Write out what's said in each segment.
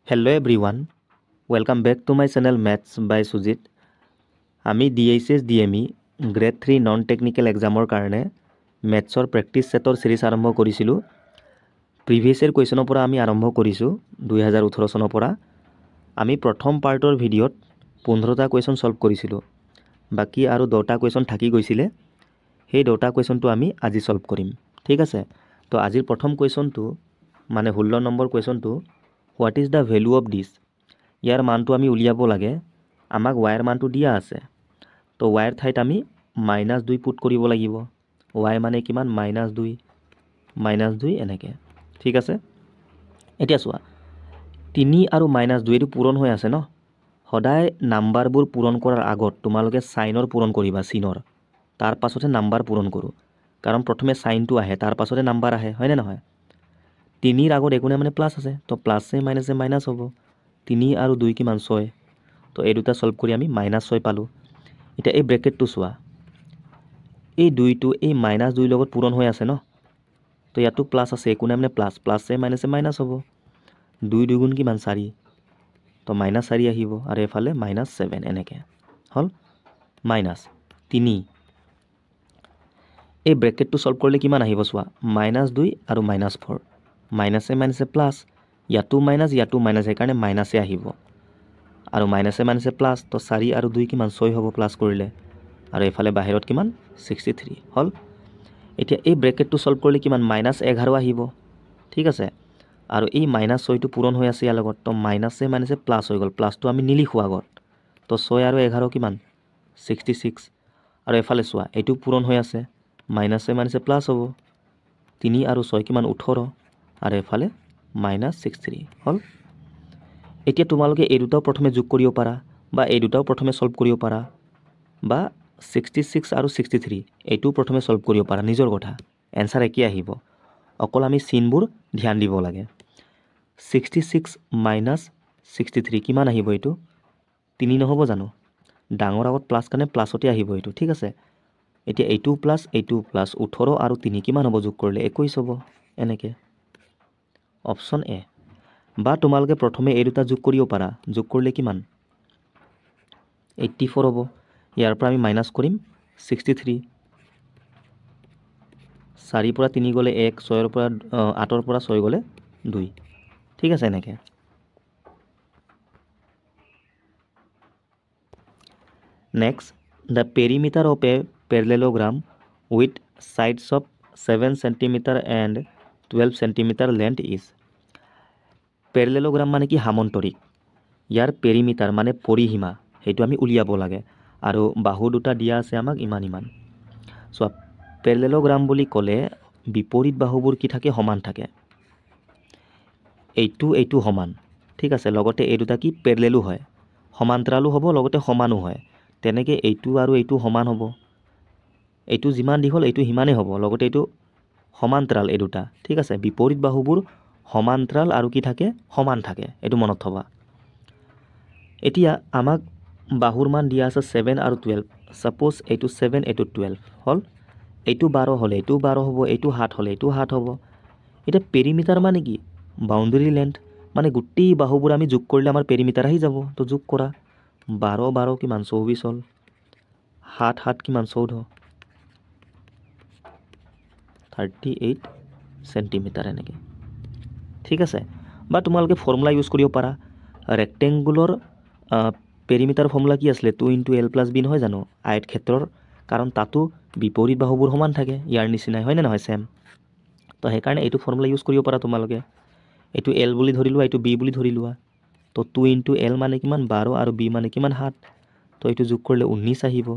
Hello everyone, welcome back to my channel Maths by Sujit. আমি DHS DME grade 3 non technical এক্সামৰ কাৰণে মেথছৰ practice সেটৰ সিৰিজ আৰম্ভ কৰিছিলোঁ। প্ৰিভিয়াছ ইয়াৰ কুৱেশ্যনৰ পৰা আমি আৰম্ভ কৰিছোঁ 2018 চনৰ পৰা। আমি প্ৰথম পাৰ্টৰ ভিডিঅ'ত 15টা কুৱেশ্যন সলভ কৰিছিলোঁ। বাকি আৰু 10টা কুৱেশ্যন থাকি গৈছিলে। সেই 10টা কুৱেশ্যনটো আমি আজি সলভ কৰিম। ঠিক আছে, তো আজিৰ প্ৰথম কুৱেশ্যনটো মানে 16 নম্বৰ কুৱেশ্যনটো, what is the value of this. ইয়াৰ মানটো আমি উলিয়াব লাগে। আমাক ৱাইৰ মানটো দিয়া আছে, তো ৱাইৰ ঠাইত আমি -2 পুট কৰিব লাগিব। ৱাই মানে কিমান? -2 এনেকৈ। ঠিক আছে, এতিয়া চোৱা 3 আৰু -2 এইটো পূৰণ হৈ আছে ন। সদায় নাম্বাৰবোৰ পূৰণ কৰাৰ আগত তোমালোকে চাইনৰ পূৰণ কৰিবা, চিনৰ। তাৰ পাছতহে নাম্বাৰ পূৰণ কৰোঁ, কাৰণ প্ৰথমে চাইনটো আহে, তাৰ পাছতে নাম্বাৰ আহে, হয়নে নহয়? 3ৰ আগত একো নাই মানে প্লাছ আছে, তো প্লাছে মাইনাছে মাইনাছ হ'ব। 3 আৰু 2 কিমান? 6। তো এই দুটা সলভ কৰি আমি -6 পালোঁ। এতিয়া এই ব্ৰেকেটটো চোৱা, এই 2টো এই -2 লগত পূৰণ হৈ আছে ন। তো ইয়াতো প্লাছ আছে, একো নাই মানে প্লাছে মাইনাছে মাইনাছ হ'ব। 2 2 কিমান? 4। তো -4 আহিব আৰু এফালে -7 এনেকৈ হ'ল। -3 এই ব্ৰেকেটটো সলভ কৰিলে কিমান আহিব চোৱা, -2 আৰু -4। মাইনাছে মাইনাছে প্লাছ, ইয়াতো মাইনাছ ইয়াতো মাইনাছ, সেইকাৰণে মাইনাছে আহিব। আৰু মাইনাছে মাইনাছে প্লাছ, তো 4 আৰু 2 কিমান? 6 হ'ব প্লাছ কৰিলে। আৰু এইফালে বাহিৰত কিমান? 63 হ'ল। এতিয়া এই ব্ৰেকেটটো সলভ কৰিলে কিমান? -11 আহিব। ঠিক আছে, আৰু এই -6টো পূৰণ হৈ আছে ইয়াৰ লগত, তো মাইনাছে মাইনাছে প্লাছ হৈ গ'ল। প্লাছটো আমি নিলিখোঁ আগত, তো 6 আৰু 11 কিমান? 66। আৰু এফালে চোৱা, এইটো পূৰণ হৈ আছে, মাইনাছে মাইনাছে প্লাছ হ'ব। 3 আৰু 6 কিমান? 18। আৰু এফালে -63 হ'ল। এতিয়া তোমালোকে এই দুটাও প্ৰথমে যোগ কৰিব পাৰা, বা এই দুটাও প্ৰথমে সলভ কৰিব পাৰা, বা 66 আৰু 63 এইটোও প্ৰথমে সলভ কৰিব পাৰা, নিজৰ কথা। এনচাৰ একেই আহিব, অকল আমি চিনবোৰ ধ্যান দিব লাগে। 66 - 63 কিমান আহিব? এইটো 3 নহ'ব জানো? ডাঙৰ আগত প্লাছ কাৰণে প্লাছতে আহিব এইটো। ঠিক আছে, এতিয়া এইটোও প্লাছ এইটোও প্লাছ, 18 আৰু 3 কিমান হ'ব যোগ কৰিলে? 21 হ'ব এনেকৈ। Option A. বা তোমালোকে প্ৰথমে এই দুটা যোগ কৰিব পাৰা, যোগ কৰিলে কিমান? 84 হ'ব। ইয়াৰ পৰা আমি মাইনাছ কৰিম 63। 4ৰ পৰা 3 গ'লে 1, 8ৰ পৰা 6 গ'লে 2। ঠিক আছে, এনেকৈ। Next, the perimeter of a parallelogram with sides of 7 centimetre and 12 centimetre length is. Parallelogram মানে কি? সামন্তৰিক। ইয়াৰ পেৰিমিটাৰ মানে পৰিসীমা, সেইটো আমি উলিয়াব লাগে। আৰু বাহু দুটা দিয়া আছে আমাক ইমান। চোৱা, পেৰেলেলোগ্ৰাম বুলি ক'লে বিপৰীত বাহুবোৰ কি থাকে? সমান থাকে। এইটো সমান। ঠিক আছে, লগতে এই দুটা কি? পেৰেলেলো হয়, সমান্তৰালো হ'ব, লগতে সমানো হয়। তেনেকৈ এইটো আৰু এইটো সমান হ'ব। এইটো যিমান দীঘল এইটো সিমানেই হ'ব, লগতে এইটো সমান্তৰাল এই দুটা। ঠিক আছে, বিপৰীত বাহুবোৰ সমান্তৰাল আৰু কি থাকে? সমান থাকে, এইটো মনত থবা। এতিয়া আমাক বাহুৰ মান দিয়া আছে 7 আৰু 12। ছাপ'জ এইটো 7 এইটো 12 হ'ল। এইটো 12 হ'লে এইটো 12 হ'ব, এইটো 7 হ'লে এইটো 7 হ'ব। এতিয়া পেৰিমিটাৰ মানে কি? বাউণ্ডেৰী লেন্থ, মানে গোটেই বাহুবোৰ আমি যোগ কৰিলে আমাৰ পেৰিমিটাৰ আহি যাব। তো যোগ কৰা, 12 12 কিমান? 24 হ'ল। 7 7 কিমান? 14, 38 সেণ্টিমিটাৰ এনেকৈ। ঠিক আছে, বা তোমালোকে ফৰ্মুলা ইউজ কৰিব পাৰা। ৰেক্টেংগুলৰ পেৰিমিটাৰ ফৰ্মুলা কি আছিলে? 2 × L + B নহয় জানো, আয়ত ক্ষেত্ৰৰ? কাৰণ তাতো বিপৰীত বাহুবোৰ সমান থাকে, ইয়াৰ নিচিনাই, হয়নে নহয়? ছেম। তো সেইকাৰণে এইটো ফৰ্মুলা ইউজ কৰিব পাৰা তোমালোকে। এইটো L বুলি ধৰি লোৱা, এইটো B বুলি ধৰি লোৱা। তো 2 × L মানে কিমান? 12, আৰু B মানে কিমান? 7। তো এইটো যোগ কৰিলে 19 আহিব।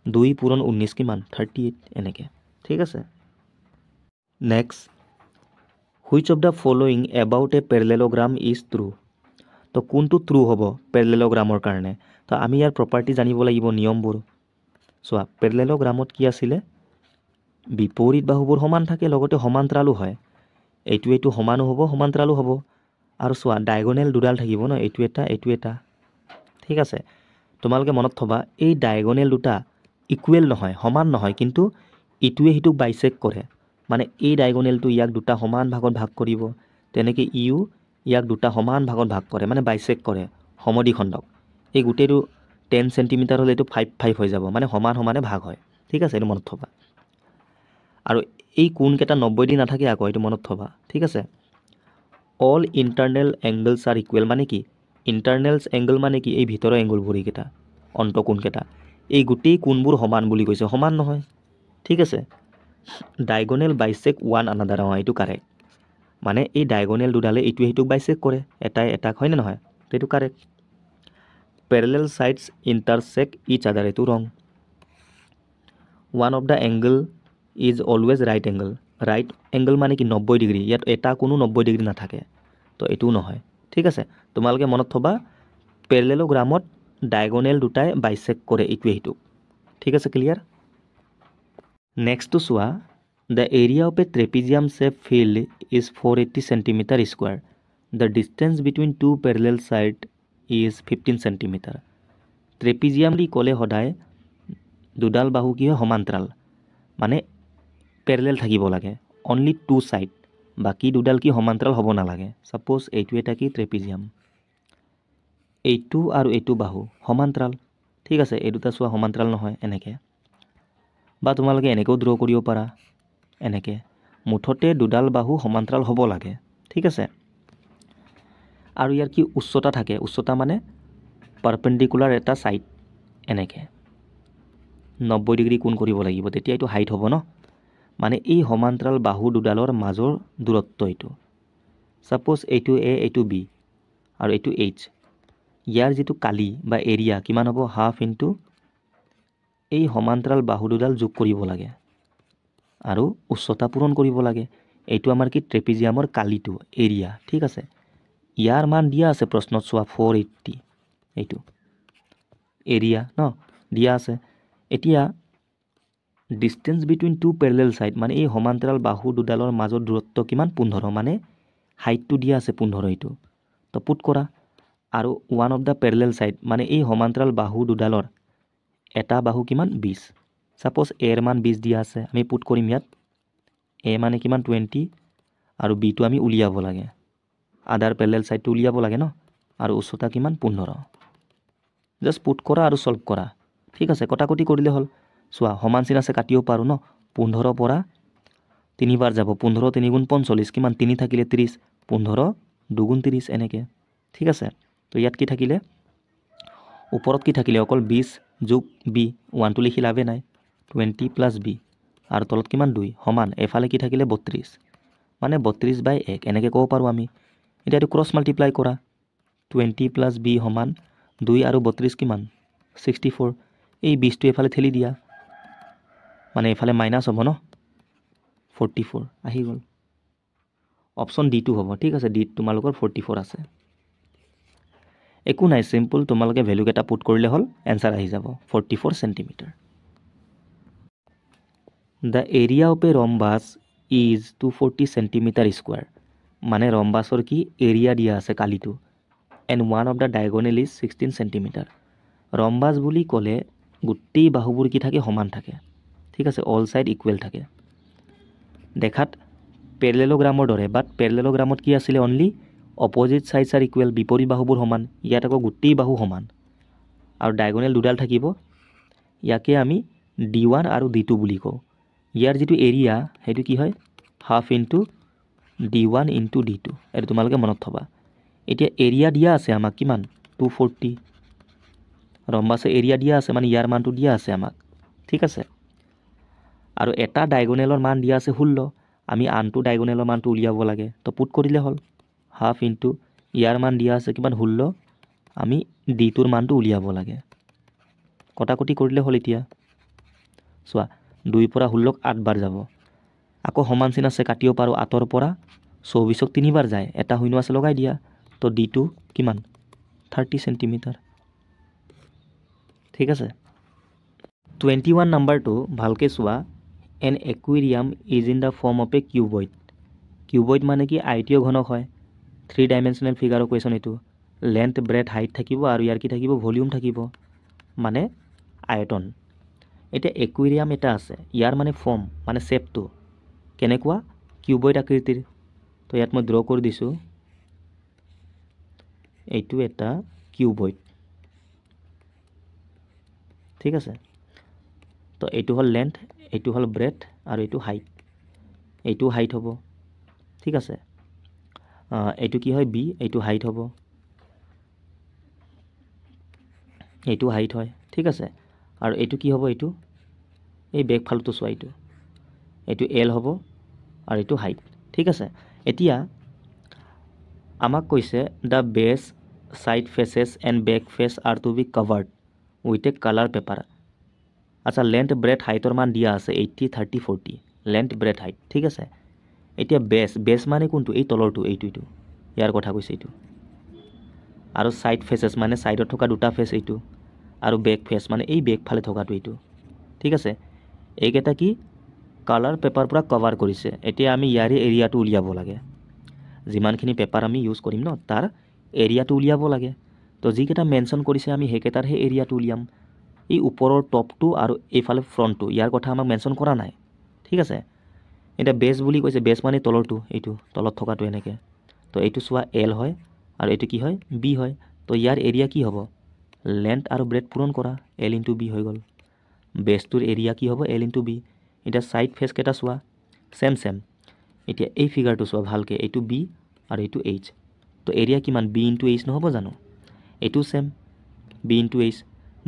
2 পূৰণ 19 কিমান? 38 এনেকৈ। ঠিক আছে, next, which of the following about a parallelogram is true. তো কোনটো ট্ৰু হ'ব পেৰেলেলোগ্ৰামৰ কাৰণে? তো আমি ইয়াৰ প্ৰপাৰ্টি জানিব লাগিব, নিয়মবোৰ। চোৱা, পেৰেলেলোগ্ৰামত কি আছিলে? বিপৰীত বাহুবোৰ সমান থাকে, লগতে সমান্তৰালো হয়। এইটো সমানো হ'ব, সমান্তৰালো হ'ব। আৰু চোৱা, ডায়গনেল দুডাল থাকিব ন, এইটো এটা। ঠিক আছে, তোমালোকে মনত থবা, এই ডায়গনেল দুটা ইকুৱেল নহয়, সমান নহয়, কিন্তু ইটোৱে সিটোক বাইচেক্ট কৰে। মানে এই ডায়গনেলটো ইয়াক দুটা সমান ভাগত ভাগ কৰিব, তেনেকৈ ইও ইয়াক দুটা সমান ভাগত ভাগ কৰে মানে বাইসেক্ট কৰে সমদ্বিখণ্ডক এই গোটেইটো 10 সেন্টিমিটাৰ হলে এইটো 5 5 হৈ যাব মানে সমান সমানে ভাগ হয় ঠিক আছে এইটো মনত থবা আৰু এই কোণ কেটা 90 দি নাথাকে আকৌ এইটো মনত থবা ঠিক আছে all internal angles are equal মানে কি internals angle মানে কি এই ভিতৰৰ এংগল ভৰি কেটা অন্ত কোণ কেটা এই গোটেই কোণবোৰ সমান বুলি কৈছে সমান নহয় ঠিক আছে diagonal bisect one another এইটো কাৰেক্ট মানে এই diagonal দুডালে ইটো হিটোক বাইসেক্ট কৰে এটাই এটাক হয় না নহয় তো এইটো correct parallel sides intersect each other এইটো wrong one of the angle is always right angle মানে কি 90 ডিগ্ৰী ইয়াত এটা কোনো 90 ডিগ্ৰী নাথাকে তো এটোও নহয় ঠিক আছে তোমালকে মনত থবা প্যাৰালেলোগ্ৰামত ডায়াগোনাল দুটাই বাইসেক্ট কৰে ইটো হিটোক ঠিক আছে clear next to show the area of a trapezium shaped field is 480 cm square the distance between two parallel sides is 15 cm trapezium বুলি ক'লে সদায় দুডাল বাহু কি হয় সমান্তৰাল মানে প্যাৰালেল থাকিব লাগে only two side বাকি দুডাল কি সমান্তৰাল হ'ব নালাগে সাপোজ এইটো এটা কি ট্ৰেপিজিয়াম এইটো আৰু এইটো বাহু সমান্তৰাল ঠিক আছে এই দুটা সোৱা সমান্তৰাল নহয় এনেকে বা তোমালোকে এনেকেও ড্ৰ কৰিব পাৰা এনেকে মুঠতে দুডাল বাহু সমান্তৰাল হ'ব লাগে ঠিক আছে আৰু ইয়াৰ কি উচ্চতা থাকে উচ্চতা মানে পাৰপেন্ডিকুলাৰ এটা সাইড এনেকে 90 ডিগ্ৰী কোণ কৰিব লাগিব তেতিয়া এইটো হাইট হ'ব ন মানে এই সমান্তৰাল বাহু দুডালৰ মাজৰ দূৰত্ব এইটো সাপোজ এইটো এ এইটো বি আৰু এইটো এইচ ইয়াৰ যেটো কালি বা এৰিয়া কিমান হ'ব হাফ ইনটু এই সমান্তৰাল বাহু দুডাল যোগ কৰিব লাগে আৰু উচ্চতা পূৰণ কৰিব লাগে এইটো আমাৰ কি ট্ৰেপিজিয়ামৰ কালিটো এৰিয়া ঠিক আছে ইয়াৰ মান দিয়া আছে প্ৰশ্নত সোৱা 480 এইটো এৰিয়া ন দিয়া আছে এতিয়া ডিসটেন্স বিটুইন টু প্যাৰালেল সাইড মানে এই সমান্তৰাল বাহু দুডালৰ মাজৰ দূৰত্ব কিমান 15 মানে হাইটটো দিয়া আছে 15 এইটো তো পুট কৰা আৰু ওৱান অফ দা প্যাৰালেল সাইড মানে এই সমান্তৰাল বাহু দুডালৰ এটা বাহু কিমান 20 সাপোজ এ এৰ মান 20 দিয়া আছে আমি পুট কৰিম ইয়াত এ মানে কিমান 20 আৰু বি টো আমি উলিয়াব লাগে আদাৰ প্যাৰালেল সাইডটো উলিয়াব লাগে ন আৰু উচ্চতা কিমান 15 জাস্ট পুট কৰা আৰু সলভ কৰা ঠিক আছে কটাকটি কৰিলে হল সোৱা সমান চিন আছে কাটিও পাৰো ন 15 পৰা 3 বাৰ যাব 15 3 গুণ 45 কিমান 3 থাকিলে 30 15 2 গুণ 30 এনেকে ঠিক আছে তো ইয়াত কি থাকিলে ওপৰত কি থাকিলে অকল 20 যোগ বি 1 টো লিখি লাভে নাই 20 প্লাস বি আৰু তলত কিমান 2 সমান এফালে কি থাকিলে 32 মানে 32/1 এনেকে ক'ব পাৰো আমি এটা এটো ক্ৰস মাল্টিপ্লাই কৰা 20 প্লাস বি সমান 2 আৰু 32 কিমান 64 এই 20 টো এফালে ঠেলি দিয়া মানে এফালে মাইনাস হ'ব ন 44 আহি গল অপশন ডি টু হ'ব ঠিক আছে ডি তোমালোকৰ 44 আছে একো নাই সিম্পল তোমালোকে ভ্যালু কেটা পুট কৰিলে হল आंसर আহি যাব 44 centimetre The area of a rhombus is 240 centimeter square মানে ৰম্বাসৰ কি এৰিয়া দিয়া আছে কালিটো and one of the diagonal is 16 centimeter ৰম্বাস বুলি ক'লে গোটেই বাহুবোৰ কি থাকে সমান থাকে ঠিক আছে অল সাইড ইকুৱেল থাকে দেখাত প্যাৰালেলোগ্ৰামৰ দৰে বাট প্যাৰালেলোগ্ৰামত কি আছিল only opposite sides R equal বিপৰীত বাহুবোৰ সমান ইয়াত আকৌ গোটেই বাহু সমান আৰু ডায়াগোনাল দুডাল থাকিব ইয়াকে আমি d1 আৰু d2 বুলি কওঁ ইয়াৰ যেটো এৰিয়া হেতু কি হয় half into d1 into d2 এটো তোমালোকে মনত থবা এতিয়া এৰিয়া দিয়া আছে আমাক কিমান 240 ৰম্বাসে এৰিয়া দিয়া আছে মানে ইয়াৰ মানটো দিয়া আছে আমাক ঠিক আছে আৰু এটা ডায়াগোনালৰ মান দিয়া আছে 16 আমি আনটো ডায়াগোনালৰ মানটো উলিয়াব লাগে তো পুট কৰিলে হল হাফ ইনটু ইয়াৰ মান দিয়া আছে কিমান 16 আমি d2ৰ মানটো উলিয়াব লাগে কটাকটি কৰিলে হল এতিয়া সোৱা 2 পৰা 16 8 বাৰ যাব আকৌ সমান চিন আছে কাটিও পাৰো 8 পৰা 24 3 বাৰ যায় এটা হইনো আছে লগাই দিয়া তো d2 কিমান 30 সেন্টিমিটার ঠিক আছে 21 নাম্বাৰটো ভালকে সোৱা an aquarium is in the form of a cuboid মানে কি আয়তীয় ঘনক হয় 3 ডাইমেনশনাল ফিগাৰৰ কোৱেশ্চন এটো লেন্থ ব্ৰেথ হাইট থাকিব আৰু ইয়াৰ কি থাকিব ভলিউম থাকিব মানে আয়তন এটা একুৱেৰিয়াম এটা আছে ইয়াৰ মানে ফৰ্ম মানে শেপটো কেনেকুৱা কিউবয়েড আকৃতিৰ তো ইয়াত মই ড্ৰ কৰি দিছো এইটো এটা কিউবইড ঠিক আছে তো এইটো হ'ল লেন্থ এইটো হ'ল ব্ৰেথ আৰু এইটো হাইট এইটো হাইট হ'ব ঠিক আছে এইটো কি হয় বি এইটো হাইট হ'ব এইটো হাইট হয় ঠিক আছে আৰু এইটো কি হ'ব এইটো এই বেক ফালটো চোৱা এইটো এল হ'ব আৰু এইটো হাইট ঠিক আছে এতিয়া আমাক কৈছে the base side faces and back face are to be covered with a colour paper আচ্ছা লেন্থ ব্ৰেথ হাইটৰ মান দিয়া আছে 80 30 40 লেন্থ ব্ৰেথ হাইট ঠিক আছে এতিয়া বেছ মানে কোনটো এই তলৰটো এইটো ইয়াৰ কথা কৈছে এইটো আৰু সাইড ফেচেছ মানে সাইডত থকা দুটা ফেচ এইটো আৰু বেক ফেচ মানে এই বেক ফালে থকাটো এইটো ঠিক আছে এইকেইটা কি কালাৰ পেপাৰ পৰা কভাৰ কৰিছে এতিয়া আমি ইয়াৰে এৰিয়াটো উলিয়াব লাগে যিমানখিনি পেপাৰ আমি ইউজ কৰিম ন তাৰ এৰিয়াটো উলিয়াব লাগে তো যিকেইটা মেনশ্যন কৰিছে আমি সেইকেইটাৰ সেই এৰিয়াটো উলিয়াম এই ওপৰৰ টপটো আৰু এইফালে ফ্ৰণ্টটো ইয়াৰ কথা আমাক মেনশ্যন কৰা নাই ঠিক আছে এটা বেছ বুলি কৈছে বেছ মানে তলৰটো এইটো তলত থকাটো এনেকৈ তো এইটো চোৱা এল হয় আৰু এইটো কি হয় বি হয় তো ইয়াৰ এৰিয়া কি হ'ব লেন্থ আৰু ব্ৰেথ পূৰণ কৰা এল ইনটু বি হৈ গ'ল বেছটোৰ এৰিয়া কি হ'ব এল ইনটু বি এতিয়া সাইড ফেচ কেইটা চোৱা চেম এতিয়া এই ফিগাৰটো চোৱা ভালকৈ এইটো বি আৰু এইটো এইচ তো এৰিয়া কিমান বি ইনটু এইচ নহ'ব জানো এইটো চেম বি ইনটু এইচ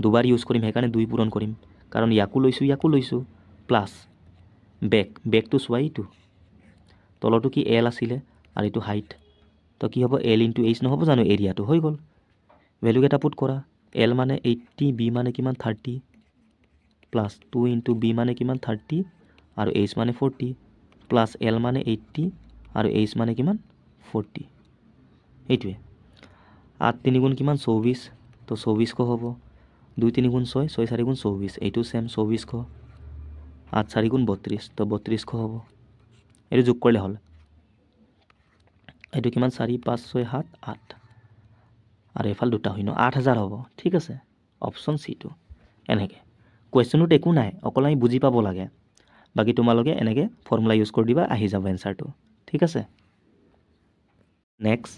দুবাৰ ইউজ কৰিম সেইকাৰণে 2 পূৰণ কৰিম কাৰণ ইয়াকো লৈছোঁ প্লাছ বেকটো চোৱা এইটো তলটো কি এল আছিলে আৰু এইটো হাইট তো কি হ'ব এল ইনটু এইচ নহ'ব জানো এৰিয়াটো হৈ গ'ল ভেলুকেইটা পুট কৰা এল মানে 80 বি মানে কিমান 30 প্লাছ 2 ইনটু বি মানে কিমান 30 আৰু এইচ মানে 40 প্লাছ এল মানে 80 আৰু এইচ মানে কিমান 40 এইটোৱে 8 3 গুণ কিমান 24 তো 2400 হ'ব 2 3 গুণ 6 6 4 গুণ 24 এইটো চেম 2400 8 4 গুণ 32 তো 3200 হ'ব এইটো যোগ কৰিলে হ'ল এইটো কিমান 4 5 6 7 8 আৰু এফাল দুটা হয় ন 8000 হ'ব ঠিক আছে অপশ্যন চিটো এনেকৈ কুৱেশ্যনটোত একো নাই অকল আমি বুজি পাব লাগে বাকী তোমালোকে এনেকৈ ফৰ্মুলা ইউজ কৰি দিবা আহি যাব এনচাৰটো ঠিক আছে next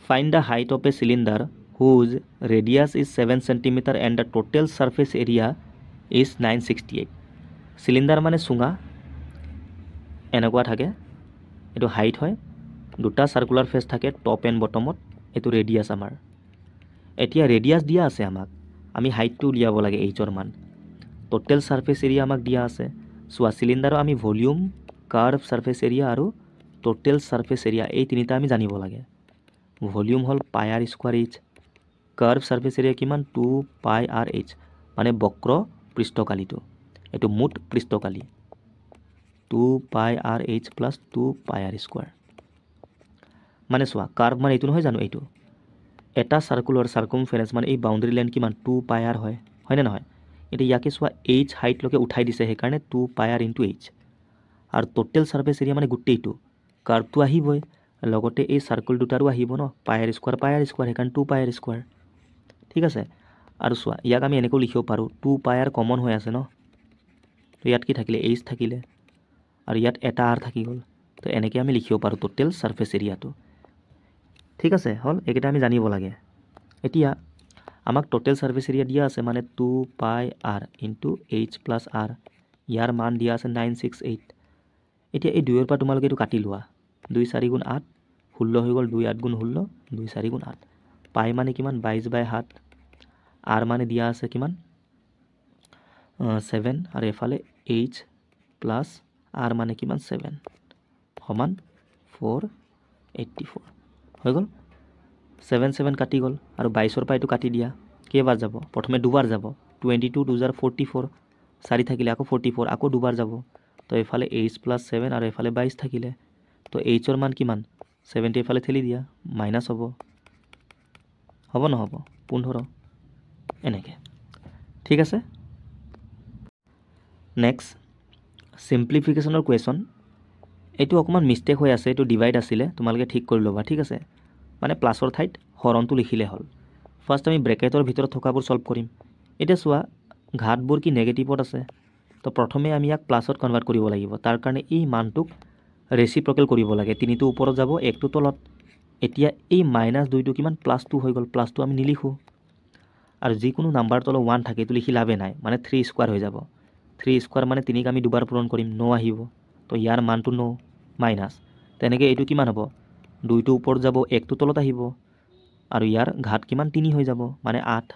find the height of a cylinder whose radius is 7 cm and the total surface area is 968 cylinder মানে চুঙা এনেকুৱা থাকে এইটো হাইট হয় দুটা চাৰ্কুলাৰ ফেচ থাকে টপ এণ্ড বটমত এইটো ৰেডিয়াছ আমাৰ এতিয়া ৰেডিয়াছ দিয়া আছে আমাক আমি হাইটটো উলিয়াব লাগে এইচৰ মান টোটেল ছাৰ্ফেচ এৰিয়া আমাক দিয়া আছে চোৱা চিলিণ্ডাৰৰ আমি ভলিউম কাৰ্ভ ছাৰ্ফেচ এৰিয়া আৰু টোটেল ছাৰ্ফেচ এৰিয়া এই তিনিটা আমি জানিব লাগে ভলিউম হ'ল পাই R square H curve surface area কিমান 2 পাই আৰ এইচ মানে বক্ৰ পৃষ্ঠকালিটো এইটো মুঠ পৃষ্ঠকালি 2 pi R H plus 2 pi R square মানে চোৱা কাৰ্ভ মানে এইটো নহয় জানো এইটো এটা চাৰ্কুলৰ চাৰ্কুমফাৰেঞ্চ মানে এই বাউণ্ডেৰী লাইন কিমান 2 পাই আৰ হয়নে নহয় এতিয়া ইয়াকে চোৱা এইচ হাইটলৈকে উঠাই দিছে সেইকাৰণে 2 পাই আৰ ইনটু এইচ আৰু টোটেল ছাৰ্ফেচ এৰিয়া মানে গোটেইটো কাৰ্ভটো আহিবই লগতে এই চাৰ্কুল দুটাৰো আহিব ন পাই আৰ স্কোৱাৰ সেইকাৰণে 2 পাই আৰ স্কোৱাৰ ঠিক আছে আৰু চোৱা ইয়াক আমি এনেকৈও লিখিব পাৰোঁ 2 পাই আৰ কমন হৈ আছে ন তো ইয়াত কি থাকিলে এইচ থাকিলে আৰু ইয়াত এটা আৰ থাকি গ'ল তো এনেকৈ আমি লিখিব পাৰোঁ টোটেল ছাৰ্ফেচ এৰিয়াটো ঠিক আছে হ'ল এইকেইটা আমি জানিব লাগে এতিয়া আমাক টোটেল ছাৰ্ফেচ এৰিয়া দিয়া আছে মানে 2 pi r into h plus r ইয়াৰ মান দিয়া আছে 968 এতিয়া এই 2ৰ পৰা তোমালোকে এইটো কাটি লোৱা 2 4 গুণ 8 16 হৈ গ'ল 2 8 গুণ 16 2 4 গুণ 8 পাই মানে কিমান 22/7 আৰ মানে দিয়া আছে কিমান 7 আৰু এফালে এইচ প্লাছ আৰ মানে কিমান 7 সমান 484 হৈ গ'ল 7 7 কাটি গ'ল আৰু 22ৰ পৰা এইটো কাটি দিয়া কেইবাৰ যাব প্ৰথমে দুবাৰ যাব 22 2 জাৰ 44 4 থাকিলে আকৌ 44 আকৌ দুবাৰ যাব তো এইফালে এইচ প্লাছ 7 আৰু এইফালে 22 থাকিলে তো এইচৰ মান কিমান 70 এইফালে ঠেলি দিয়া মাইনাছ হ'ব নহ'ব 15 এনেকৈ ঠিক আছে নেক্সট চিম্প্লিফিকেশ্যনৰ কুৱেশ্যন এইটো অকণমান মিষ্টেক হৈ আছে এইটো ডিভাইড আছিলে তোমালোকে ঠিক কৰি ল'বা ঠিক আছে মানে প্লাছৰ ঠাইত হৰণটো লিখিলে হ'ল ফাৰ্ষ্ট আমি ব্ৰেকেটৰ ভিতৰত থকাবোৰ সলভ কৰিম এতিয়া চোৱা ঘাতবোৰ কি নেগেটিভত আছে তো প্ৰথমে আমি ইয়াক প্লাছত কনভাৰ্ট কৰিব লাগিব তাৰ কাৰণে এই মানটোক ৰেচিপ্ৰকেল কৰিব লাগে 3টো ওপৰত যাব 1টো তলত এতিয়া এই -2টো কিমান +2 হৈ গ'ল, +2 আমি নিলিখোঁ আৰু যিকোনো নাম্বাৰ তলত 1 থাকে এইটো লিখি লাভে নাই, মানে 3 স্কোৱাৰ হৈ যাব। 3 স্কোৱাৰ মানে 3ক আমি দুবাৰ পূৰণ কৰিম, 9 আহিব। তো ইয়াৰ মানটো 9 মাইনাছ, তেনেকৈ এইটো কিমান হ'ব, 2টো ওপৰত যাব, 1টো তলত আহিব আৰু ইয়াৰ ঘাত কিমান 3 হৈ যাব, মানে 8।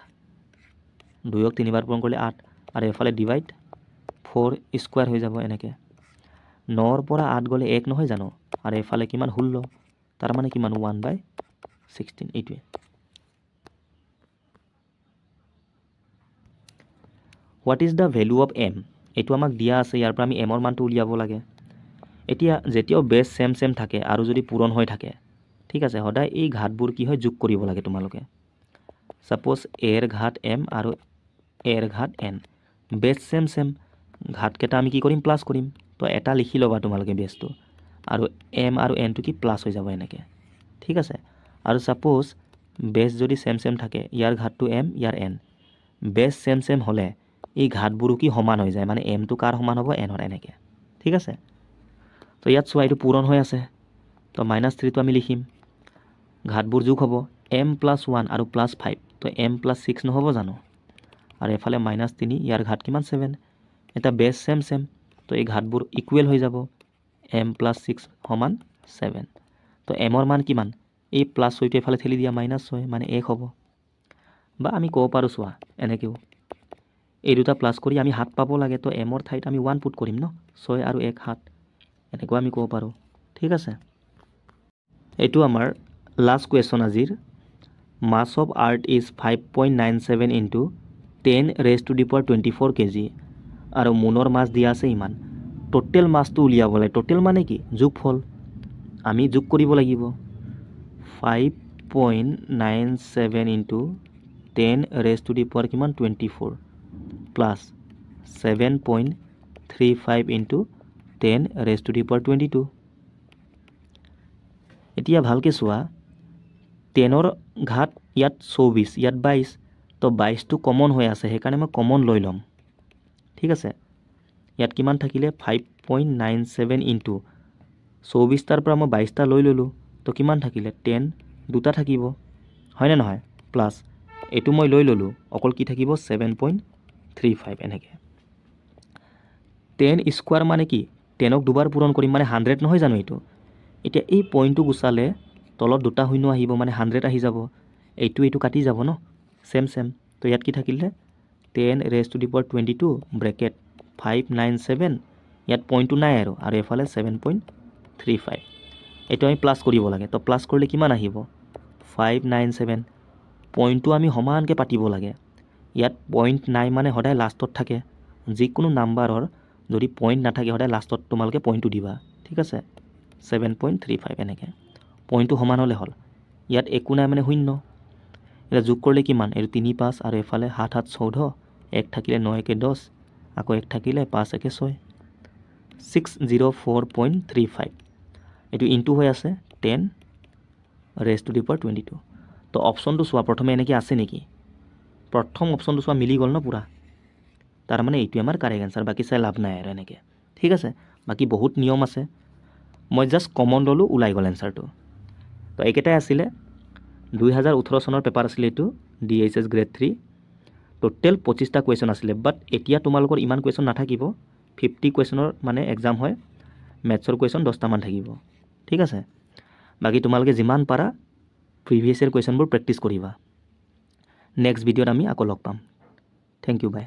2ক 3বাৰ পূৰণ কৰিলে 8 আৰু এফালে ডিভাইড 4 স্কোৱাৰ হৈ যাব এনেকৈ। 9ৰ পৰা 8 গ'লে 1 নহয় জানো, আৰু এফালে কিমান 16, তাৰ মানে কিমান 1/16 এইটোৱে। What is the value of m? এইটো আমাক দিয়া আছে, ইয়াৰ পৰা আমি m ৰ মানটো উলিয়াব লাগে। এতিয়া যেতিয়াও বেছ ছেম ছেম থাকে আৰু যদি পূৰণ হৈ থাকে, ঠিক আছে, সদায় এই ঘাতবোৰ কি হয় যোগ কৰিব লাগে তোমালোকে। ছাপ'জ এৰ ঘাত m আৰু এৰ ঘাত n, বেছ ছেম ছেম, ঘাতকেইটা আমি কি কৰিম প্লাছ কৰিম। তো এটা লিখি ল'বা তোমালোকে বেছটো, আৰু m আৰু nটো কি প্লাছ হৈ যাব এনেকৈ, ঠিক আছে। আৰু ছাপ'জ বেছ যদি ছেম ছেম থাকে, ইয়াৰ ঘাতটো m ইয়াৰ n, বেছ ছেম ছেম হ'লে এই ঘাতবোৰো কি সমান হৈ যায়, মানে mটো কাৰ সমান হ'ব, nৰ, এনেকৈ, ঠিক আছে। তো ইয়াত চোৱা এইটো পূৰণ হৈ আছে, তো -3টো আমি লিখিম, ঘাতবোৰ যোগ হ'ব, m + 1 আৰু +5, তো m + 6 নহ'ব জানো, আৰু এফালে -3, ইয়াৰ ঘাত কিমান 7। এটা বেছ ছেম ছেম, তো এই ঘাতবোৰ ইকুৱেল হৈ যাব, m + 6 = 7। তো m ৰ মান কিমান, এই +6টো এফালে ঠেলি দিয়া, -6 মানে 1 হ'ব। বা আমি ক'ব পাৰোঁ চোৱা এনেকৈও, এই দুটা প্লাছ কৰি আমি 7 পাব লাগে, তো m ৰ ঠাইত আমি 1 পুট কৰিম ন, 6 আৰু 1 7, এনেকুৱা আমি ক'ব পাৰোঁ, ঠিক আছে। এইটো আমাৰ লাষ্ট কুৱেশ্যন আজিৰ। মাছ অফ আৰ্থ ইজ 5.97 × 10⁻24 kg আৰু মুনৰ মাছ দিয়া আছে ইমান। টোটেল মাছটো উলিয়াব লাগে, টোটেল মানে কি, যোগফল, আমি যোগ কৰিব লাগিব। 5.97 × 10⁻24 প্লাছ 7.35 × 10⁻22। এতিয়া ভালকৈ চোৱা, 10ৰ ঘাত ইয়াত 24, ইয়াত 22, তো 22টো কমন হৈ আছে, সেইকাৰণে মই কমন লৈ ল'ম, ঠিক আছে। ইয়াত কিমান থাকিলে 5.97 × 24টাৰ পৰা মই 22টা লৈ ল'লোঁ, তো কিমান থাকিলে 10, দুটা থাকিব, হয়নে নহয়, প্লাছ এইটো মই লৈ ল'লোঁ, অকল কি থাকিব 7.35 এনেকৈ। 10 স্কোৱাৰ মানে কি, 10ক দুবাৰ পূৰণ কৰিম, মানে 100 নহয় জানো এইটো। এতিয়া এই পইণ্টটো গুচালে তলত দুটা শূন্য আহিব, মানে 100 আহি যাব, এইটো কাটি যাব ন, ছেম ছেম। তো ইয়াত কি থাকিলে 10⁻22 ব্ৰেকেট 597, ইয়াত পইণ্টটো নাই আৰু এফালে 7.35, এইটো আমি প্লাছ কৰিব লাগে। তো প্লাছ কৰিলে কিমান আহিব 597, পইণ্টটো আমি সমানকৈ পাতিব লাগে। ইয়াত পইণ্ট নাই মানে সদায় লাষ্টত থাকে, যিকোনো নাম্বাৰৰ যদি পইণ্ট নাথাকে সদায় লাষ্টত তোমালোকে পইণ্টটো দিবা, ঠিক আছে। 7.35 এনেকৈ, পইণ্টটো সমান হ'লে হ'ল। ইয়াত একো নাই মানে শূন্য, এতিয়া যোগ কৰিলে কিমান, এইটো 3 5 আৰু এফালে 7 7 14, 1 থাকিলে 9 1 10, আকৌ 1 থাকিলে 5 1 6, 604.35, এইটো ইনটু হৈ আছে 10⁻22। তো অপশ্যনটো চোৱা, প্ৰথমে এনেকৈ আছে নেকি, প্ৰথম অপশ্যনটো চোৱা মিলি গ'ল ন পুৰা, তাৰমানে এইটোৱে আমাৰ কাৰেক্ট এনচাৰ, বাকী চাই লাভ নাই আৰু এনেকৈ, ঠিক আছে। বাকী বহুত নিয়ম আছে, মই জাষ্ট কমন ল'লোঁ, ওলাই গ'ল এনচাৰটো। তো এইকেইটাই আছিলে 2018 চনৰ পেপাৰ আছিলে এইটো, DHS গ্ৰেড 3, টোটেল 25টা কুৱেশ্যন আছিলে। বাট এতিয়া তোমালোকৰ ইমান কুৱেশ্যন নাথাকিব, 50 কুৱেশ্যনৰ মানে এক্সাম হয়, মেথছৰ কুৱেশ্যন 10টামান থাকিব, ঠিক আছে। বাকী তোমালোকে যিমান পাৰা প্ৰিভিয়াছ ইয়েৰ কুৱেশ্যনবোৰ প্ৰেক্টিছ কৰিবা। নেক্সট ভিডিঅ'ত আমি আকৌ লগ পাম। থেংক ইউ, বাই।